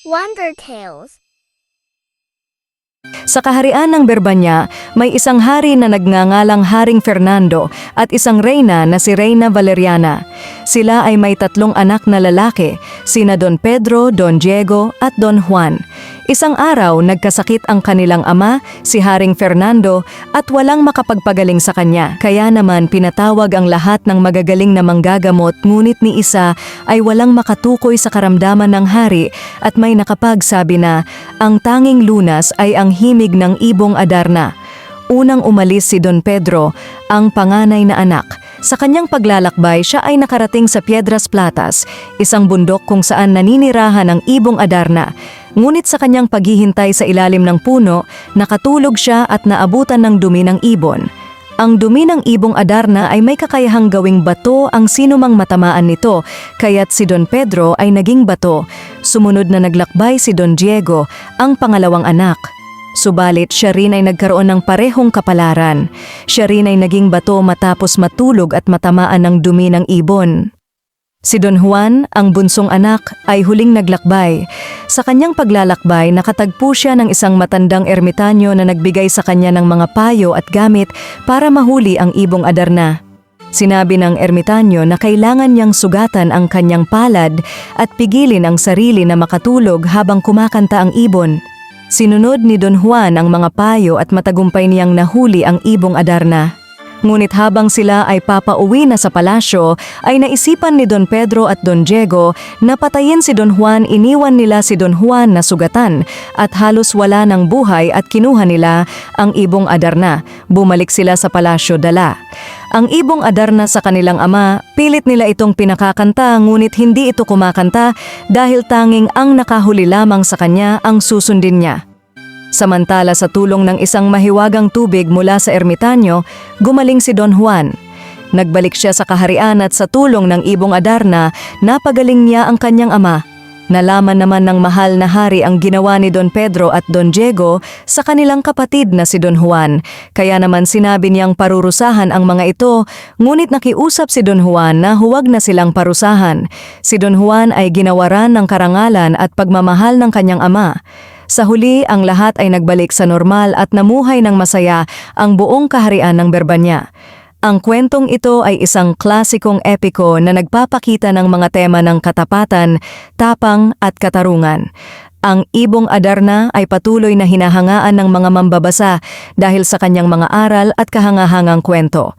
Wonder Tales. Sa kaharian ng Berbanya, may isang hari na nagngangalang Haring Fernando at isang reyna na si Reyna Valeriana. Sila ay may 3 anak na lalaki, sina Don Pedro, Don Diego at Don Juan. Isang araw, nagkasakit ang kanilang ama, si Haring Fernando, at walang makapagpagaling sa kanya. Kaya naman pinatawag ang lahat ng magagaling na manggagamot, ngunit ni isa ay walang makatukoy sa karamdaman ng hari at may nakapagsabi na ang tanging lunas ay ang himig ng ibong Adarna. Unang umalis si Don Pedro, ang panganay na anak. Sa kanyang paglalakbay, siya ay nakarating sa Piedras Platas, isang bundok kung saan naninirahan ang ibong Adarna. Ngunit sa kanyang paghihintay sa ilalim ng puno, nakatulog siya at naabutan ng dumi ng ibon. Ang dumi ng ibong Adarna ay may kakayahang gawing bato ang sinumang matamaan nito, kaya't si Don Pedro ay naging bato. Sumunod na naglakbay si Don Diego, ang pangalawang anak. Subalit siya rin ay nagkaroon ng parehong kapalaran. Siya rin ay naging bato matapos matulog at matamaan ng dumi ng ibon. Si Don Juan, ang bunsong anak, ay huling naglakbay. Sa kanyang paglalakbay, nakatagpo siya ng isang matandang ermitanyo na nagbigay sa kanya ng mga payo at gamit para mahuli ang ibong Adarna. Sinabi ng ermitanyo na kailangan niyang sugatan ang kanyang palad at pigilin ang sarili na makatulog habang kumakanta ang ibon. Sinunod ni Don Juan ang mga payo at matagumpay niyang nahuli ang ibong Adarna. Ngunit habang sila ay papauwi na sa palasyo, ay naisipan ni Don Pedro at Don Diego na patayin si Don Juan. Iniwan nila si Don Juan na sugatan at halos wala ng buhay at kinuha nila ang ibong Adarna. Bumalik sila sa palasyo dala. Ang ibong Adarna sa kanilang ama, pilit nila itong pinakakanta ngunit hindi ito kumakanta dahil tanging ang nakahuli lamang sa kanya ang susundin niya. Samantala sa tulong ng isang mahiwagang tubig mula sa ermitanyo, gumaling si Don Juan. Nagbalik siya sa kaharian at sa tulong ng ibong Adarna, napagaling niya ang kanyang ama. Nalaman naman ng mahal na hari ang ginawa ni Don Pedro at Don Diego sa kanilang kapatid na si Don Juan. Kaya naman sinabi niyang parurusahan ang mga ito, ngunit nakiusap si Don Juan na huwag na silang parusahan. Si Don Juan ay ginawaran ng karangalan at pagmamahal ng kanyang ama. Sa huli, ang lahat ay nagbalik sa normal at namuhay ng masaya ang buong kaharian ng Berbanya. Ang kwentong ito ay isang klasikong epiko na nagpapakita ng mga tema ng katapatan, tapang at katarungan. Ang ibong Adarna ay patuloy na hinahangaan ng mga mambabasa dahil sa kanyang mga aral at kahangahangang kwento.